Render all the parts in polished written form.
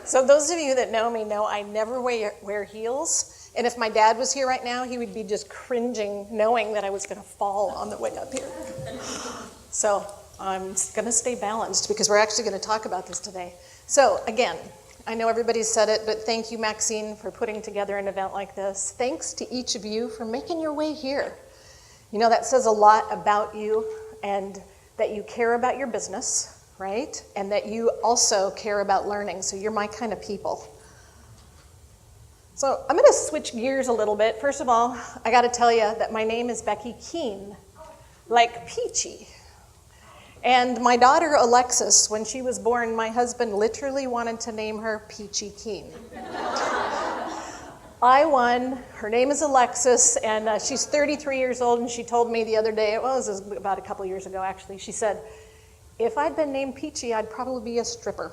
So those of you that know me know I never wear heels. And if my dad was here right now, he would be just cringing knowing that I was going to fall on the way up here. So I'm going to stay balanced because we're actually going to talk about this today. So again, I know everybody's said it, but thank you, Maxine, for putting together an event like this. Thanks to each of you for making your way here. You know, that says a lot about you and that you care about your business, right? And that you also care about learning. So you're my kind of people. So I'm going to switch gears a little bit. First of all, I got to tell you that my name is Becky Kuehn, like Peachy. And my daughter Alexis, when she was born, my husband literally wanted to name her Peachy Kuehn. I won. Her name is Alexis, and she's 33 years old, and she told me the other day, well, this was about a couple years ago actually, she said, if I'd been named Peachy, I'd probably be a stripper.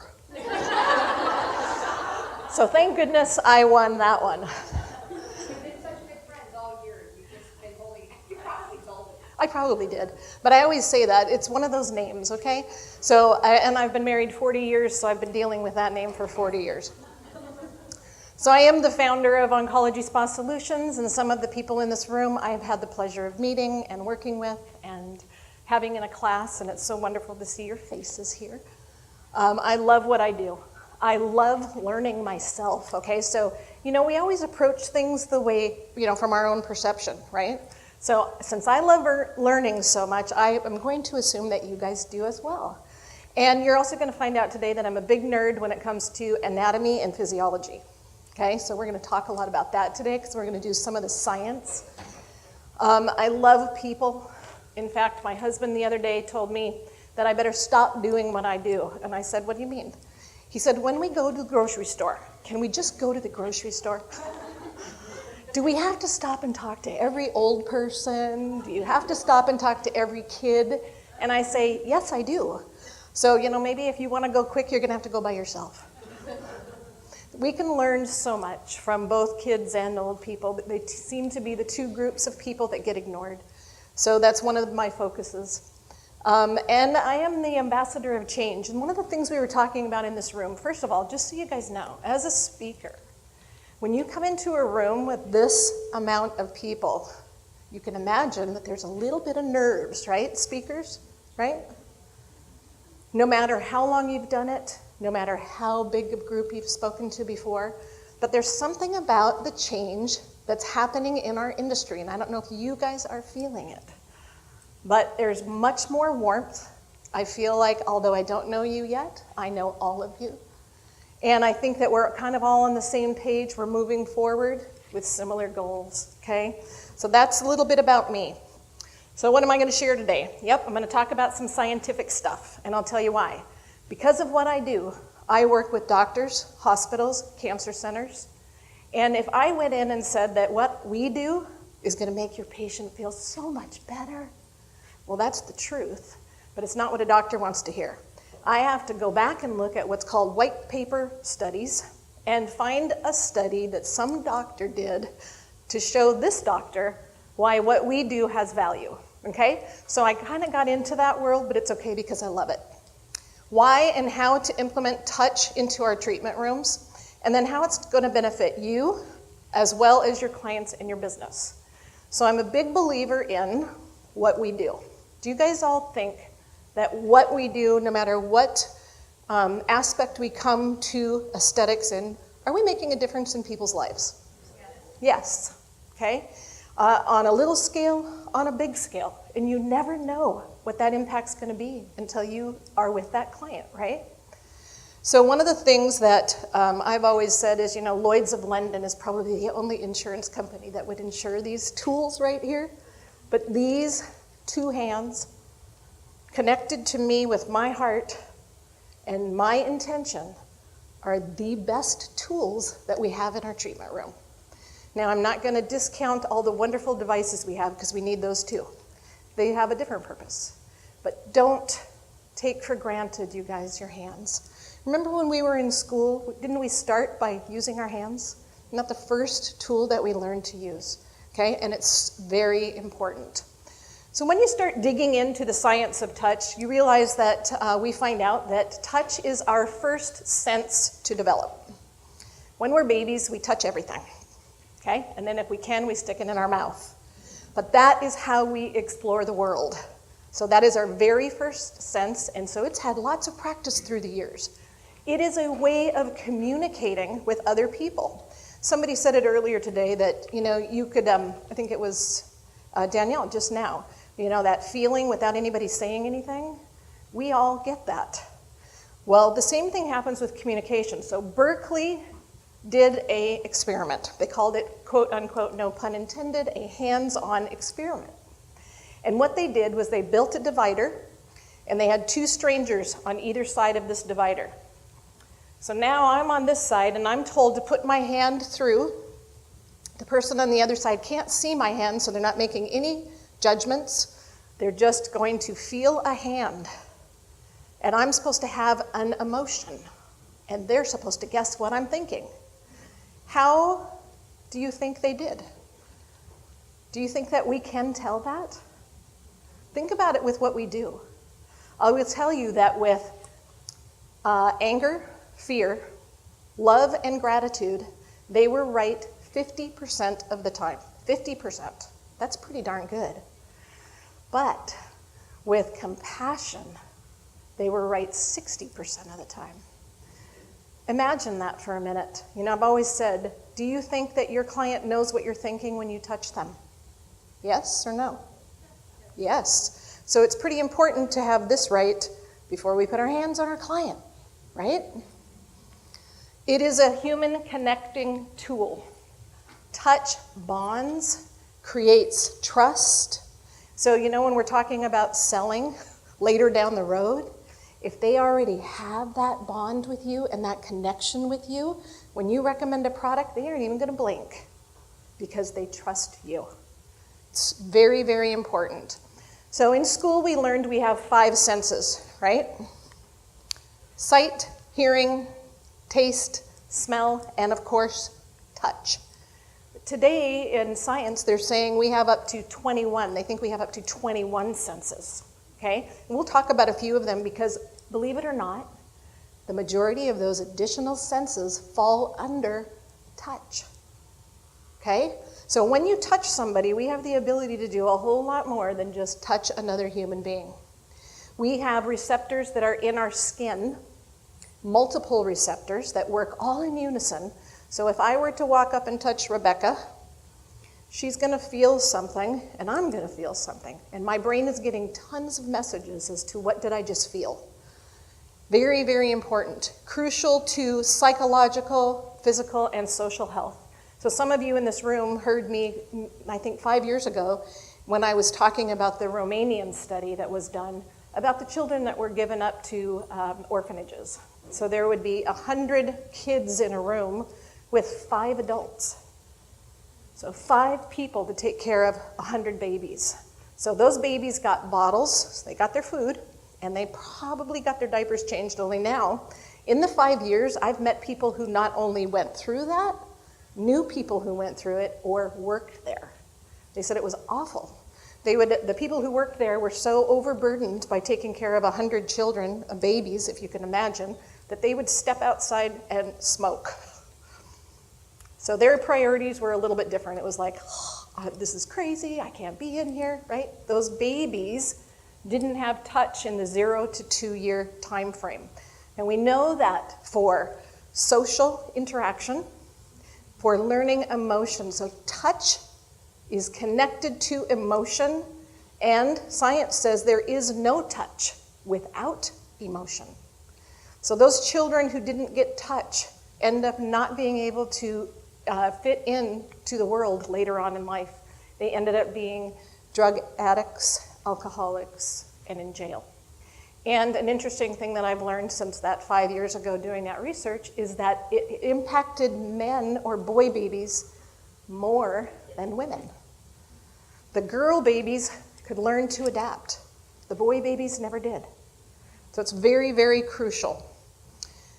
So thank goodness I won that one. You've been such good friends all year. You've just been holding, you probably told it. I probably did, but I always say that. It's one of those names, okay? So, and I've been married 40 years, so I've been dealing with that name for 40 years. So I am the founder of Oncology Spa Solutions, and some of the people in this room I have had the pleasure of meeting and working with and having in a class, and it's so wonderful to see your faces here. I love what I do. I love learning myself, okay? So, you know, we always approach things the way, you know, from our own perception, right? So since I love learning so much, I am going to assume that you guys do as well. And you're also going to find out today that I'm a big nerd when it comes to anatomy and physiology. Okay, so we're going to talk a lot about that today because we're going to do some of the science. I love people. In fact, my husband the other day told me that I better stop doing what I do. And I said, what do you mean? He said, when we go to the grocery store, can we just go to the grocery store? Do we have to stop and talk to every old person? Do you have to stop and talk to every kid? And I say, yes, I do. So, you know, maybe if you want to go quick, you're going to have to go by yourself. We can learn so much from both kids and old people, but they seem to be the two groups of people that get ignored. So that's one of my focuses. And I am the ambassador of change. And one of the things we were talking about in this room, first of all, just so you guys know, as a speaker, when you come into a room with this amount of people, you can imagine that there's a little bit of nerves, right, speakers, right? No matter how long you've done it, no matter how big a group you've spoken to before, but there's something about the change that's happening in our industry, and I don't know if you guys are feeling it, but there's much more warmth. I feel like, although I don't know you yet, I know all of you. And I think that we're kind of all on the same page. We're moving forward with similar goals, okay? So that's a little bit about me. So what am I going to share today? Yep, I'm going to talk about some scientific stuff, and I'll tell you why. Because of what I do, I work with doctors, hospitals, cancer centers, and if I went in and said that what we do is going to make your patient feel so much better, well, that's the truth, but it's not what a doctor wants to hear. I have to go back and look at what's called white paper studies and find a study that some doctor did to show this doctor why what we do has value, okay? So I kind of got into that world, but it's okay because I love it. Why and how to implement touch into our treatment rooms, and then how it's going to benefit you as well as your clients and your business. So I'm a big believer in what we do. Do you guys all think that what we do, no matter what aspect we come to aesthetics in, are we making a difference in people's lives? Yes. Okay? On a little scale, on a big scale. And you never know what that impact's going to be until you are with that client, right? So one of the things that I've always said is, you know, Lloyd's of London is probably the only insurance company that would insure these tools right here. But these two hands connected to me with my heart and my intention are the best tools that we have in our treatment room. Now, I'm not going to discount all the wonderful devices we have because we need those too. They have a different purpose. But don't take for granted, you guys, your hands. Remember when we were in school, didn't we start by using our hands? Not the first tool that we learned to use, okay? And it's very important. So when you start digging into the science of touch, you realize that we find out that touch is our first sense to develop. When we're babies, we touch everything, okay? And then if we can, we stick it in our mouth. But that is how we explore the world. So that is our very first sense, and so it's had lots of practice through the years. It is a way of communicating with other people. Somebody said it earlier today that, you could, I think it was Danielle just now, that feeling without anybody saying anything. We all get that. Well, the same thing happens with communication. So Berkeley did an experiment. They called it, quote unquote, no pun intended, a hands-on experiment. And what they did was they built a divider, and they had 2 strangers on either side of this divider. So now I'm on this side, and I'm told to put my hand through. The person on the other side can't see my hand, so they're not making any judgments. They're just going to feel a hand. And I'm supposed to have an emotion, and they're supposed to guess what I'm thinking. How do you think they did? Do you think that we can tell that? Think about it with what we do. I will tell you that with anger, fear, love, and gratitude, they were right 50% of the time. 50%. That's pretty darn good. But with compassion, they were right 60% of the time. Imagine that for a minute. I've always said, do you think that your client knows what you're thinking when you touch them? Yes or no? Yes. So it's pretty important to have this right before we put our hands on our client, right? It is a human connecting tool. Touch bonds, creates trust. So when we're talking about selling later down the road, if they already have that bond with you and that connection with you, when you recommend a product, they aren't even going to blink because they trust you. It's very, very important. So in school, we learned we have 5 senses, right? Sight, hearing, taste, smell, and of course, touch. Today in science, they're saying we have up to 21. They think we have up to 21 senses, okay? And we'll talk about a few of them because, believe it or not, the majority of those additional senses fall under touch, okay? So when you touch somebody, we have the ability to do a whole lot more than just touch another human being. We have receptors that are in our skin, multiple receptors that work all in unison. So if I were to walk up and touch Rebecca, she's going to feel something, and I'm going to feel something. And my brain is getting tons of messages as to what did I just feel. Very, very important. Crucial to psychological, physical, and social health. So some of you in this room heard me, I think 5 years ago, when I was talking about the Romanian study that was done about the children that were given up to orphanages. So there would be 100 kids in a room with 5 adults. So 5 people to take care of 100 babies. So those babies got bottles, so they got their food, and they probably got their diapers changed. Only now, in the 5 years, I've met people who not only went through that, knew people who went through it or worked there. They said it was awful. The people who worked there were so overburdened by taking care of 100 children, babies, if you can imagine, that they would step outside and smoke. So their priorities were a little bit different. It was like, oh, this is crazy, I can't be in here, right? Those babies didn't have touch in the 0 to 2 year time frame. And we know that for social interaction, for learning emotion. So touch is connected to emotion, and science says there is no touch without emotion. So those children who didn't get touch end up not being able to fit into the world later on in life. They ended up being drug addicts, alcoholics, and in jail. And an interesting thing that I've learned since that 5 years ago doing that research is that it impacted men or boy babies more than women. The girl babies could learn to adapt. The boy babies never did. So it's very, very crucial.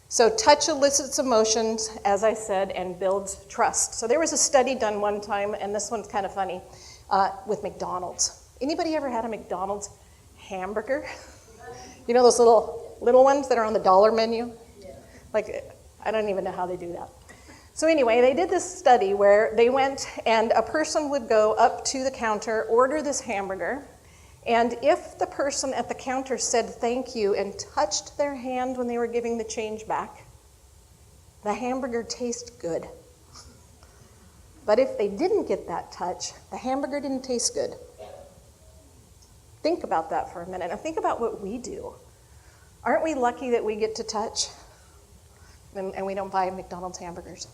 So touch elicits emotions, as I said, and builds trust. So there was a study done one time, and this one's kind of funny, with McDonald's. Anybody ever had a McDonald's hamburger? You know those little ones that are on the dollar menu? Yeah. Like, I don't even know how they do that. So anyway, they did this study where they went and a person would go up to the counter, order this hamburger, and if the person at the counter said thank you and touched their hand when they were giving the change back, the hamburger tasted good. But if they didn't get that touch, the hamburger didn't taste good. Think about that for a minute, and think about what we do. Aren't we lucky that we get to touch? And we don't buy McDonald's hamburgers.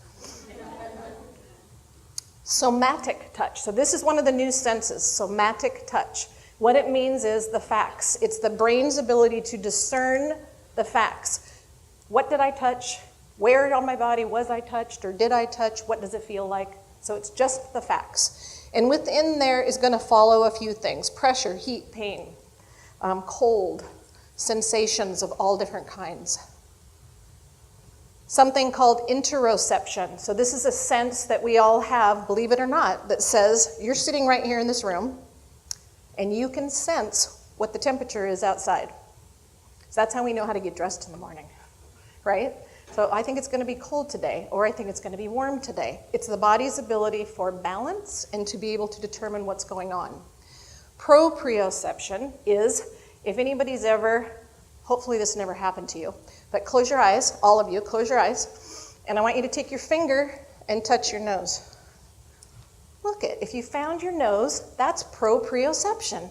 Somatic touch. So this is one of the new senses, somatic touch. What it means is the facts. It's the brain's ability to discern the facts. What did I touch? Where on my body was I touched, or did I touch? What does it feel like? So it's just the facts. And within there is going to follow a few things: pressure, heat, pain, cold, sensations of all different kinds. Something called interoception. So this is a sense that we all have, believe it or not, that says you're sitting right here in this room and you can sense what the temperature is outside. So that's how we know how to get dressed in the morning, right? So I think it's going to be cold today, or I think it's going to be warm today. It's the body's ability for balance and to be able to determine what's going on. Proprioception is, if anybody's ever, hopefully this never happened to you, but close your eyes, all of you, close your eyes, and I want you to take your finger and touch your nose. Look it, if you found your nose, that's proprioception.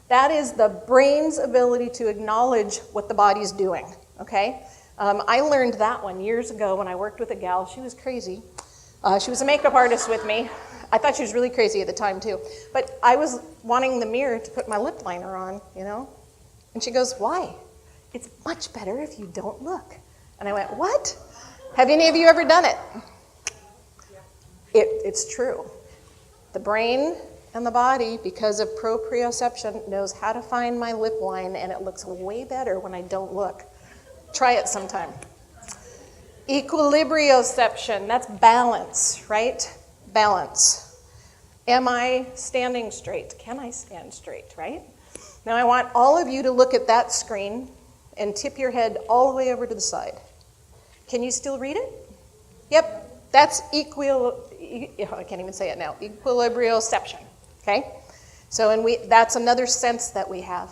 That is the brain's ability to acknowledge what the body's doing, okay? I learned that one years ago when I worked with a gal. She was crazy. She was a makeup artist with me. I thought she was really crazy at the time too. But I was wanting the mirror to put my lip liner on, you know? And she goes, why? It's much better if you don't look. And I went, what? Have any of you ever done it? It's true. The brain and the body, because of proprioception, knows how to find my lip line, and it looks way better when I don't look. Try it sometime. Equilibrioception, that's balance, right? Balance. Am I standing straight? Can I stand straight, right? Now I want all of you to look at that screen and tip your head all the way over to the side. Can you still read it? Yep, that's I can't even say it now, equilibrioception, okay? So that's another sense that we have.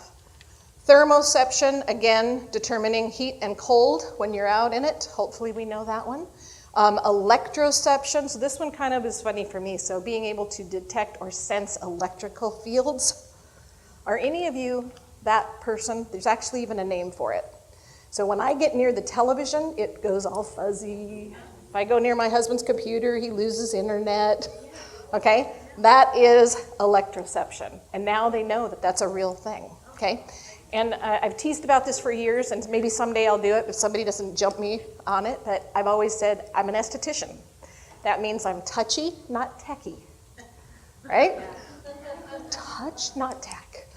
Thermoception, again, determining heat and cold when you're out in it. Hopefully we know that one. Electroception, so this one kind of is funny for me. So being able to detect or sense electrical fields. Are any of you that person? There's actually even a name for it. So when I get near the television, it goes all fuzzy. If I go near my husband's computer, he loses internet. Okay, that is electroception. And now they know that that's a real thing, okay? And I've teased about this for years, and maybe someday I'll do it if somebody doesn't jump me on it, but I've always said I'm an esthetician. That means I'm touchy, not techy, right? Touch, not tech.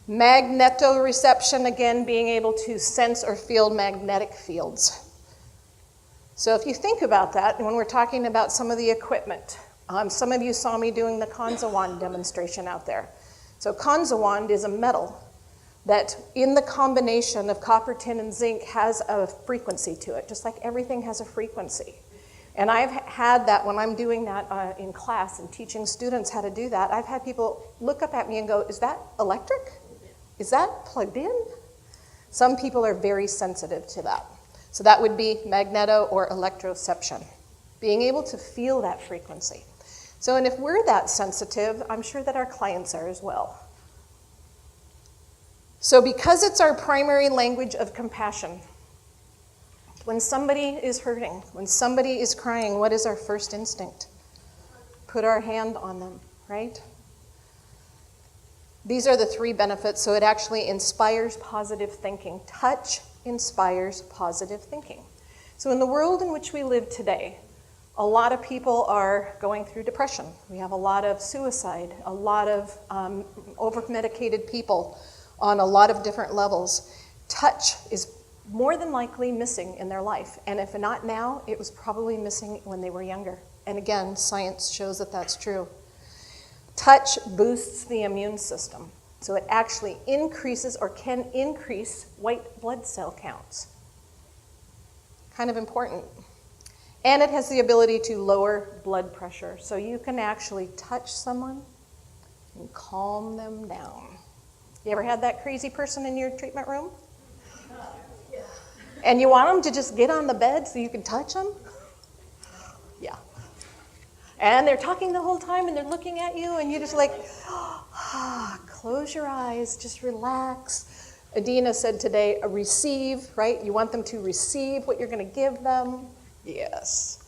Magnetoreception, again, being able to sense or feel magnetic fields. So if you think about that, when we're talking about some of the equipment, some of you saw me doing the Kanza wand demonstration out there. So Kanza wand is a metal that in the combination of copper, tin, and zinc has a frequency to it, just like everything has a frequency. And I've had that when I'm doing that in class and teaching students how to do that, I've had people look up at me and go, is that electric? Is that plugged in? Some people are very sensitive to that. So that would be magneto or electroception, being able to feel that frequency. So, and if we're that sensitive, I'm sure that our clients are as well. So because it's our primary language of compassion, when somebody is hurting, when somebody is crying, what is our first instinct? Put our hand on them, right? These are the three benefits, so it actually inspires positive thinking. Touch inspires positive thinking. So in the world in which we live today, a lot of people are going through depression. We have a lot of suicide, a lot of over-medicated people on a lot of different levels. Touch is more than likely missing in their life. And if not now, it was probably missing when they were younger. And again, science shows that that's true. Touch boosts the immune system. So it actually increases or can increase white blood cell counts. Kind of important. And it has the ability to lower blood pressure. So you can actually touch someone and calm them down. You ever had that crazy person in your treatment room? And you want them to just get on the bed so you can touch them? Yeah. And they're talking the whole time and they're looking at you and you're just like, close your eyes, just relax. Adina said today, receive, right? You want them to receive what you're going to give them. Yes.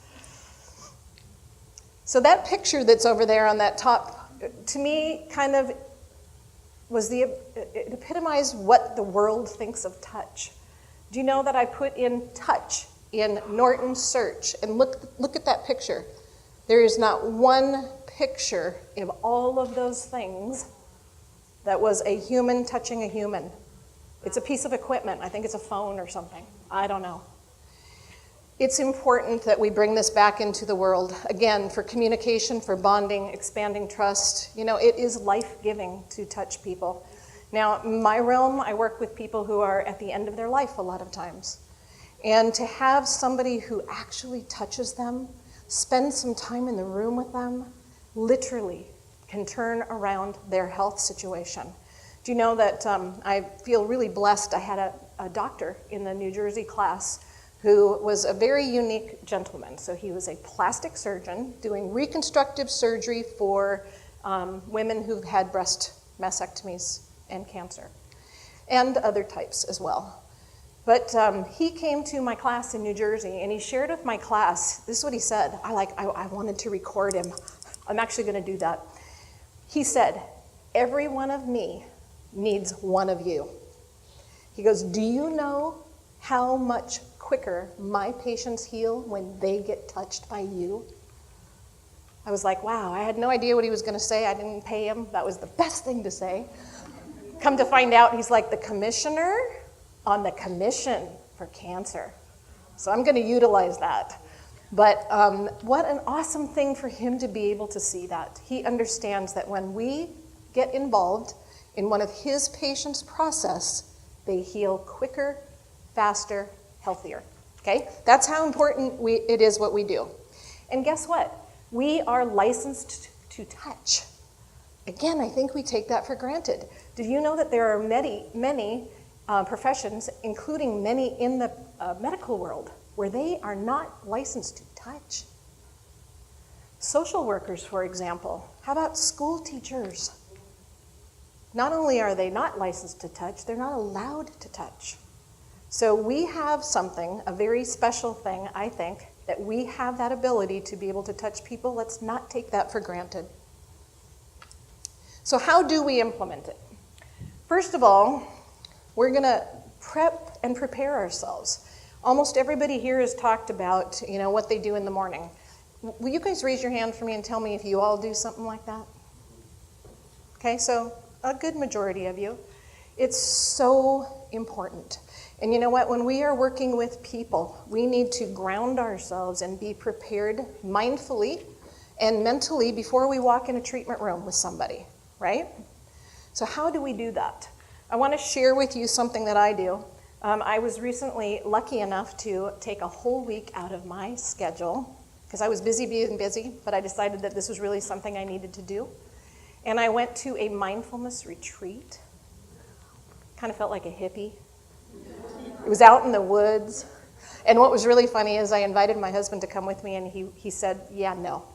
So that picture that's over there on that top, to me, kind of it epitomized what the world thinks of touch. Do you know that I put in touch in Norton search? And look at that picture. There is not one picture of all of those things that was a human touching a human. It's a piece of equipment. I think it's a phone or something. I don't know. It's important that we bring this back into the world, again, for communication, for bonding, expanding trust. You know, it is life-giving to touch people. Now, in my realm, I work with people who are at the end of their life a lot of times. And to have somebody who actually touches them, spend some time in the room with them, literally can turn around their health situation. Do you know that I feel really blessed? I had a doctor in the New Jersey class who was a very unique gentleman. So he was a plastic surgeon doing reconstructive surgery for women who've had breast mastectomies and cancer, and other types as well. But he came to my class in New Jersey, and he shared with my class, this is what he said. I wanted to record him. I'm actually going to do that. He said, every one of me needs one of you. He goes, do you know how much quicker my patients heal when they get touched by you? I was like, wow, I had no idea what he was going to say. I didn't pay him. That was the best thing to say. Come to find out, he's like the commissioner on the commission for cancer. So I'm going to utilize that. But what an awesome thing for him to be able to see that. He understands that when we get involved in one of his patients' process, they heal quicker, faster, healthier. Okay? That's how important it is what we do. And guess what? We are licensed to touch. Again, I think we take that for granted. Did you know that there are many professions, including many in the medical world, where they are not licensed to touch? Social workers, for example. How about school teachers? Not only are they not licensed to touch, they're not allowed to touch. So we have something, a very special thing, I think, that we have that ability to be able to touch people. Let's not take that for granted. So how do we implement it? First of all, we're going to prep and prepare ourselves. Almost everybody here has talked about, what they do in the morning. Will you guys raise your hand for me and tell me if you all do something like that? Okay, so a good majority of you. It's so important. And you know what? When we are working with people, we need to ground ourselves and be prepared mindfully and mentally before we walk in a treatment room with somebody, right? So how do we do that? I want to share with you something that I do. I was recently lucky enough to take a whole week out of my schedule because I was being busy, but I decided that this was really something I needed to do. And I went to a mindfulness retreat. Kind of felt like a hippie. It was out in the woods. And what was really funny is I invited my husband to come with me, and he said, yeah, no.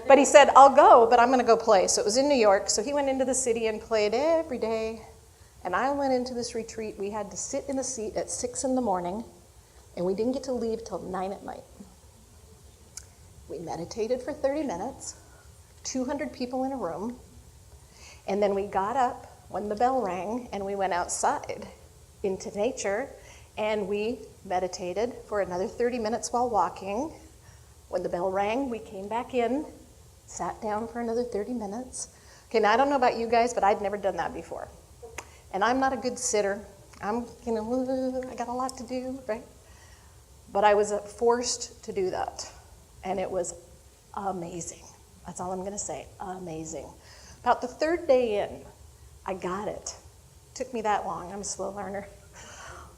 But he said, I'll go, but I'm going to go play. So it was in New York, so he went into the city and played every day. And I went into this retreat. We had to sit in the seat at 6 in the morning, and we didn't get to leave till 9 at night. We meditated for 30 minutes, 200 people in a room, and then we got up when the bell rang, and we went outside into nature, and we meditated for another 30 minutes while walking. When the bell rang, we came back in, sat down for another 30 minutes. Okay, now I don't know about you guys, but I'd never done that before. And I'm not a good sitter. I got a lot to do, right? But I was forced to do that. And it was amazing. That's all I'm going to say, amazing. About the third day in, I got it. Took me that long. I'm a slow learner.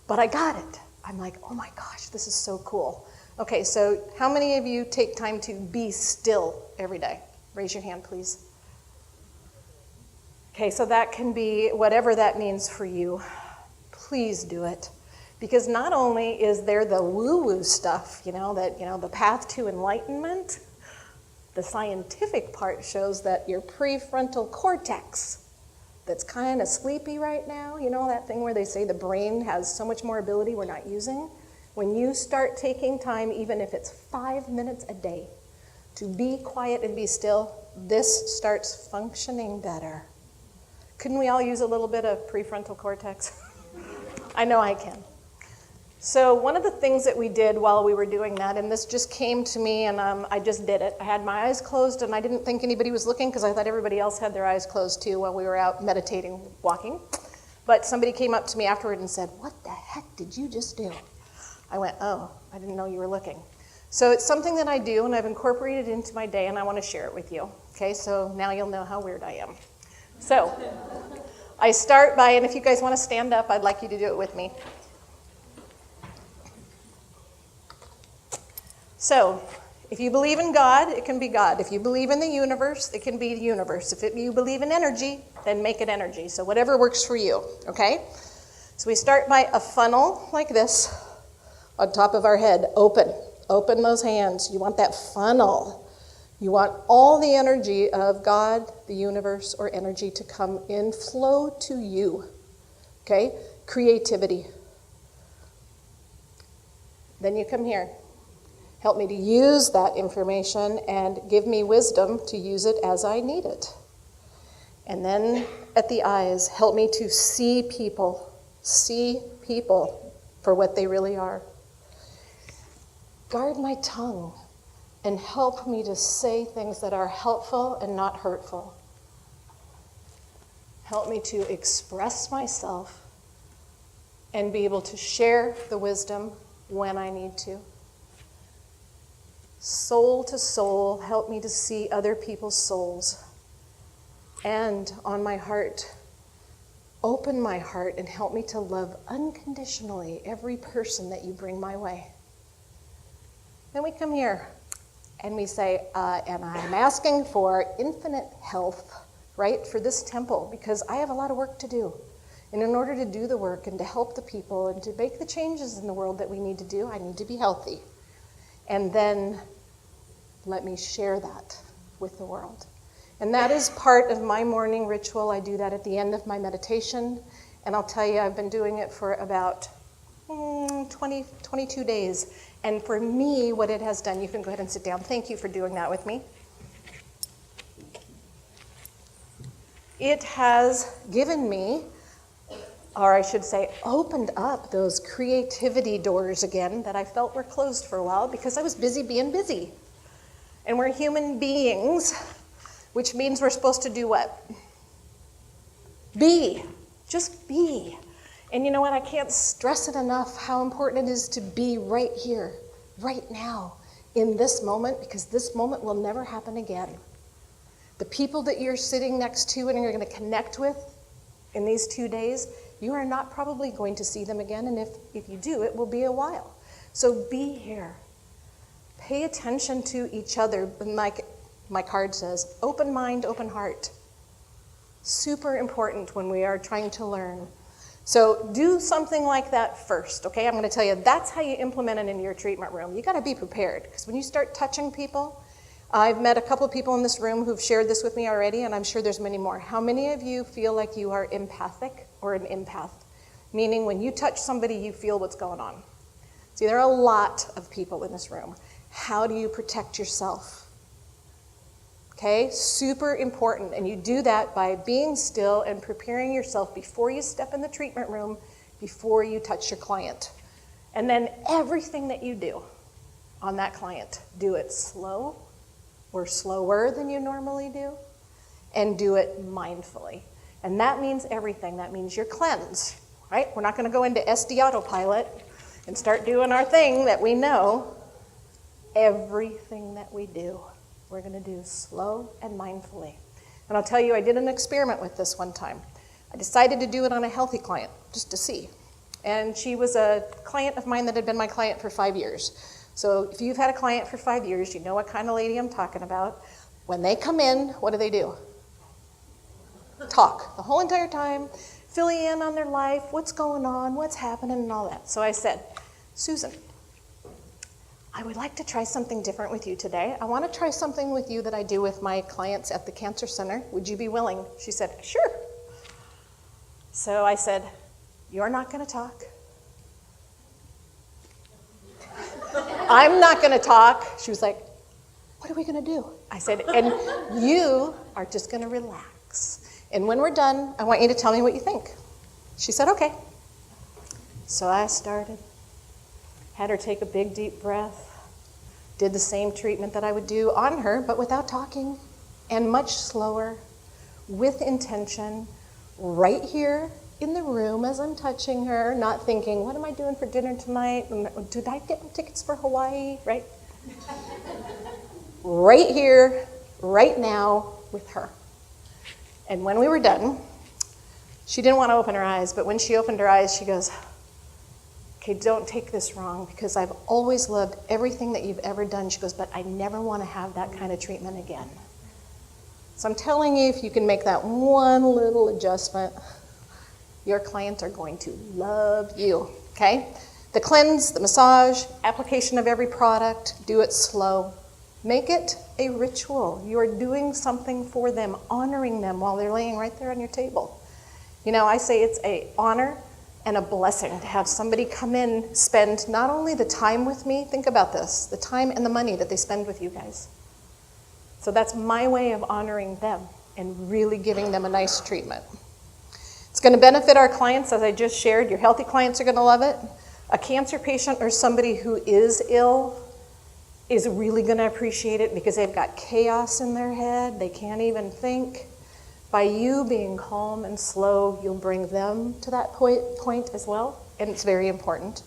But I got it. I'm like, oh my gosh, this is so cool. Okay, so how many of you take time to be still every day? Raise your hand, please. Okay, so that can be whatever that means for you. Please do it. Because not only is there the woo-woo stuff, the path to enlightenment, the scientific part shows that your prefrontal cortex that's kind of sleepy right now, that thing where they say the brain has so much more ability we're not using? When you start taking time, even if it's 5 minutes a day, to be quiet and be still, this starts functioning better. Couldn't we all use a little bit of prefrontal cortex? I know I can. So one of the things that we did while we were doing that, and this just came to me and I just did it. I had my eyes closed and I didn't think anybody was looking because I thought everybody else had their eyes closed too while we were out meditating, walking. But somebody came up to me afterward and said, "What the heck did you just do?" I went, "Oh, I didn't know you were looking." So it's something that I do and I've incorporated it into my day and I want to share it with you. Okay, so now you'll know how weird I am. So I start by, and if you guys want to stand up, I'd like you to do it with me. So, if you believe in God, it can be God. If you believe in the universe, it can be the universe. If you believe in energy, then make it energy. So whatever works for you, okay? So we start by a funnel like this on top of our head. Open those hands. You want that funnel. You want all the energy of God, the universe, or energy to come in, flow to you, okay? Creativity. Then you come here. Help me to use that information and give me wisdom to use it as I need it. And then at the eyes, help me to see people for what they really are. Guard my tongue and help me to say things that are helpful and not hurtful. Help me to express myself and be able to share the wisdom when I need to. Soul to soul, help me to see other people's souls. And on my heart, open my heart and help me to love unconditionally every person that you bring my way. Then we come here and we say, and I'm asking for infinite health, right, for this temple, because I have a lot of work to do. And in order to do the work and to help the people and to make the changes in the world that we need to do, I need to be healthy. And then let me share that with the world. And that is part of my morning ritual. I do that at the end of my meditation. And I'll tell you, I've been doing it for about 22 days. And for me, what it has done, you can go ahead and sit down. Thank you for doing that with me. It has given me, or I should say, opened up those creativity doors again that I felt were closed for a while because I was busy being busy. And we're human beings, which means we're supposed to do what? Be. Just be. And you know what? I can't stress it enough how important it is to be right here, right now, in this moment, because this moment will never happen again. The people that you're sitting next to and you're going to connect with in these 2 days, you are not probably going to see them again, and if you do, it will be a while. So be here. Pay attention to each other. My card says, open mind, open heart. Super important when we are trying to learn. So do something like that first, okay? I'm going to tell you, that's how you implement it into your treatment room. You got to be prepared, because when you start touching people, I've met a couple of people in this room who've shared this with me already, and I'm sure there's many more. How many of you feel like you are empathic or an empath? Meaning when you touch somebody, you feel what's going on. See, there are a lot of people in this room. How do you protect yourself? Okay, super important. And you do that by being still and preparing yourself before you step in the treatment room, before you touch your client. And then everything that you do on that client, do it slow or slower than you normally do, and do it mindfully. And that means everything. That means your cleanse, right? We're not going to go into SD autopilot and start doing our thing that we know. Everything that we do, we're going to do slow and mindfully. And I'll tell you, I did an experiment with this one time. I decided to do it on a healthy client, just to see. And she was a client of mine that had been my client for 5 years. So if you've had a client for 5 years, you know what kind of lady I'm talking about. When they come in, what do? Talk the whole entire time, fill you in on their life, what's going on, what's happening, and all that. So I said, Susan, I would like to try something different with you today. I want to try something with you that I do with my clients at the cancer center. Would you be willing? She said, sure. So I said, you're not going to talk. I'm not going to talk. She was like, what are we going to do? I said, and you are just going to relax. And when we're done, I want you to tell me what you think. She said, okay. So I started, had her take a big, deep breath, did the same treatment that I would do on her, but without talking, and much slower, with intention, right here in the room as I'm touching her, not thinking, what am I doing for dinner tonight? Did I get tickets for Hawaii, right? Right here, right now, with her. And when we were done, she didn't want to open her eyes, but when she opened her eyes, she goes, okay, don't take this wrong, because I've always loved everything that you've ever done. She goes, but I never want to have that kind of treatment again. So I'm telling you, if you can make that one little adjustment, your clients are going to love you, okay? The cleanse, the massage, application of every product, do it slow. Make it a ritual. You are doing something for them, honoring them while they're laying right there on your table. You know, I say it's an honor and a blessing to have somebody come in, spend not only the time with me, think about this, the time and the money that they spend with you guys. So that's my way of honoring them and really giving them a nice treatment. It's going to benefit our clients, as I just shared. Your healthy clients are going to love it. A cancer patient or somebody who is ill is really going to appreciate it because they've got chaos in their head. They can't even think. By you being calm and slow, you'll bring them to that point as well, and it's very important.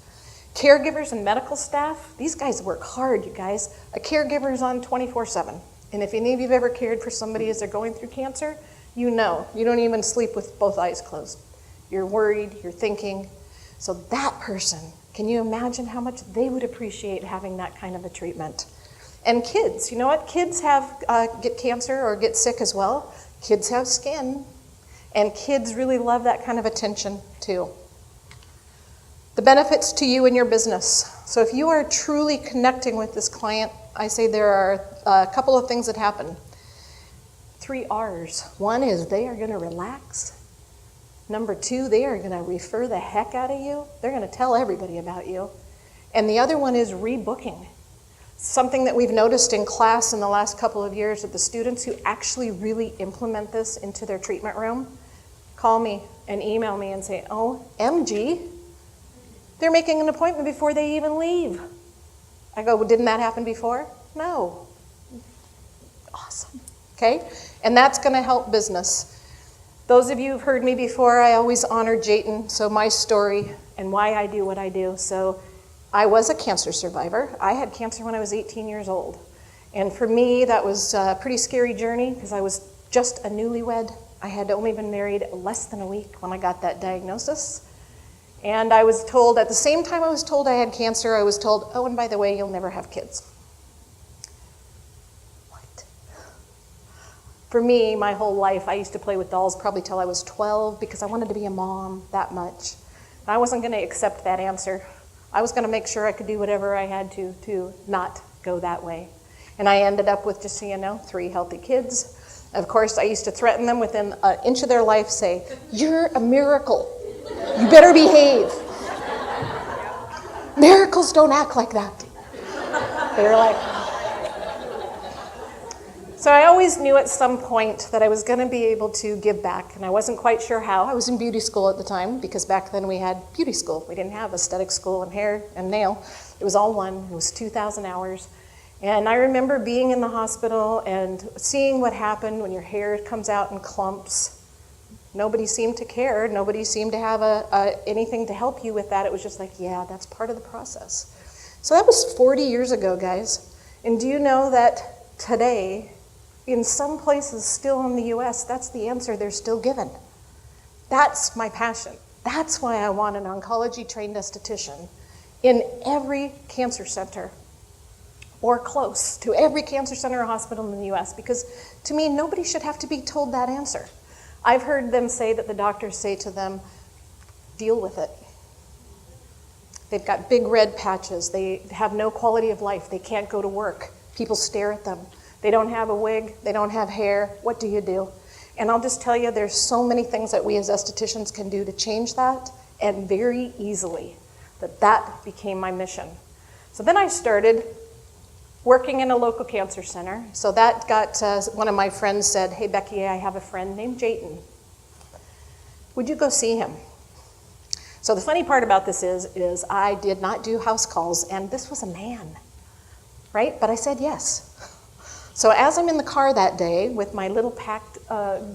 Caregivers and medical staff, these guys work hard, you guys. A caregiver is on 24/7, and if any of you have ever cared for somebody as they're going through cancer, you know, you don't even sleep with both eyes closed. You're worried, you're thinking. So that person, can you imagine how much they would appreciate having that kind of a treatment? And kids, you know what? Kids get cancer or get sick as well. Kids have skin, and kids really love that kind of attention too. The benefits to you and your business. So if you are truly connecting with this client, I say there are a couple of things that happen. 3 R's. One is they are going to relax. Number 2, they are going to refer the heck out of you. They're going to tell everybody about you. And the other one is rebooking. Something that we've noticed in class in the last couple of years, that the students who actually really implement this into their treatment room call me and email me and say, oh, MG, they're making an appointment before they even leave. I go, well, didn't that happen before? No. Awesome. Okay? And that's going to help business. Those of you who've heard me before, I always honor Jayton, so my story and why I do what I do. So I was a cancer survivor. I had cancer when I was 18 years old. And for me, that was a pretty scary journey because I was just a newlywed. I had only been married less than a week when I got that diagnosis. And I was told, at the same time I was told I had cancer, I was told, oh, and by the way, you'll never have kids. What? For me, my whole life, I used to play with dolls probably till I was 12 because I wanted to be a mom that much. And I wasn't going to accept that answer. I was going to make sure I could do whatever I had to not go that way. And I ended up with, just so you know, 3 healthy kids. Of course, I used to threaten them within an inch of their life, say, you're a miracle. You better behave. Miracles don't act like that. They were like... So I always knew at some point that I was going to be able to give back, and I wasn't quite sure how. I was in beauty school at the time, because back then we had beauty school. We didn't have aesthetic school and hair and nail. It was all one. It was 2,000 hours. And I remember being in the hospital and seeing what happened when your hair comes out in clumps. Nobody seemed to care. Nobody seemed to have anything to help you with that. It was just like, yeah, that's part of the process. So that was 40 years ago, guys. And do you know that today, in some places still in the US, that's the answer they're still given. That's my passion. That's why I want an oncology trained esthetician in every cancer center or close to every cancer center or hospital in the US, because to me, nobody should have to be told that answer. I've heard them say that the doctors say to them, deal with it. They've got big red patches. They have no quality of life. They can't go to work. People stare at them. They don't have a wig. They don't have hair. What do you do? And I'll just tell you, there's so many things that we as estheticians can do to change that, and very easily, that became my mission. So then I started working in a local cancer center. So that got, one of my friends said, hey, Becky, I have a friend named Jayton. Would you go see him? So the funny part about this is I did not do house calls, and this was a man, right? But I said yes. So as I'm in the car that day with my little packed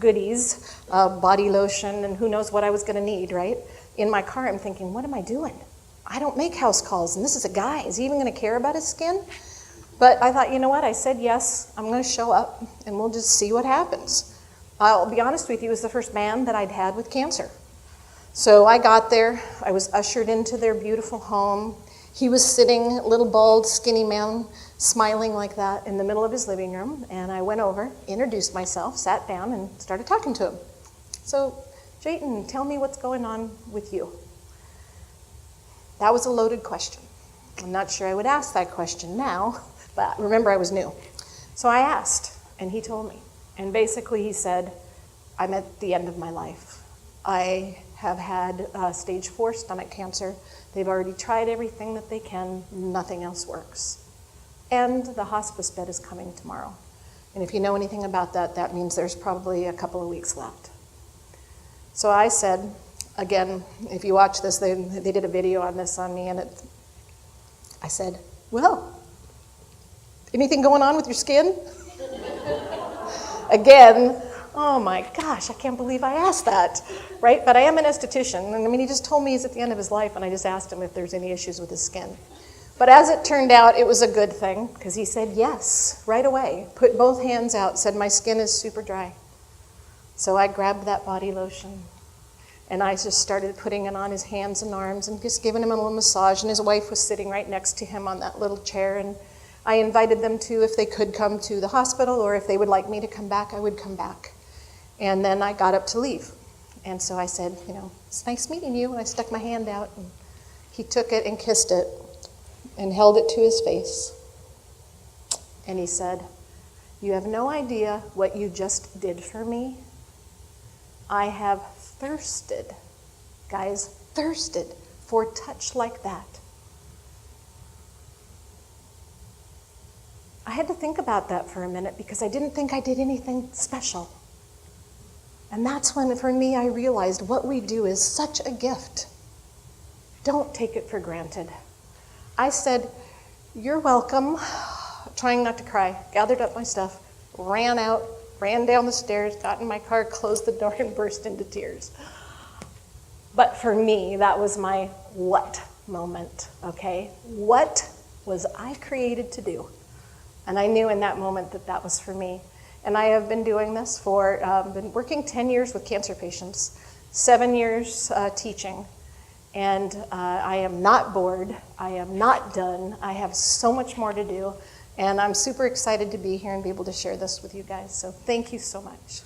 goodies, body lotion, and who knows what I was gonna need, right? In my car, I'm thinking, what am I doing? I don't make house calls, and this is a guy. Is he even gonna care about his skin? But I thought, you know what? I said yes, I'm gonna show up, and we'll just see what happens. I'll be honest with you, he was the first man that I'd had with cancer. So I got there, I was ushered into their beautiful home. He was sitting, little bald, skinny man, smiling like that in the middle of his living room, and I went over, introduced myself, sat down, and started talking to him. So, Jayton, tell me what's going on with you. That was a loaded question. I'm not sure I would ask that question now, but remember I was new. So I asked, and he told me. And basically he said, I'm at the end of my life. I have had stage 4 stomach cancer. They've already tried everything that they can, nothing else works. And the hospice bed is coming tomorrow. And if you know anything about that, that means there's probably a couple of weeks left. So I said, again, if you watch this, they did a video on this on me, and I said, well, anything going on with your skin? Again, oh my gosh, I can't believe I asked that, right? But I am an esthetician, and I mean, he just told me he's at the end of his life, and I just asked him if there's any issues with his skin. But as it turned out, it was a good thing, because he said yes, right away. Put both hands out, said my skin is super dry. So I grabbed that body lotion, and I just started putting it on his hands and arms, and just giving him a little massage, and his wife was sitting right next to him on that little chair, and I invited them to, if they could come to the hospital, or if they would like me to come back, I would come back. And then I got up to leave. And so I said, you know, it's nice meeting you. And I stuck my hand out, and he took it and kissed it and held it to his face. And he said, you have no idea what you just did for me. I have thirsted, guys, thirsted for touch like that. I had to think about that for a minute, because I didn't think I did anything special. And that's when, for me, I realized what we do is such a gift. Don't take it for granted. I said, you're welcome, trying not to cry, gathered up my stuff, ran out, ran down the stairs, got in my car, closed the door, and burst into tears. But for me, that was my what moment, okay? What was I created to do? And I knew in that moment that that was for me. And I have been doing this for, been working 10 years with cancer patients, 7 years teaching. And I am not bored. I am not done. I have so much more to do. And I'm super excited to be here and be able to share this with you guys. So thank you so much.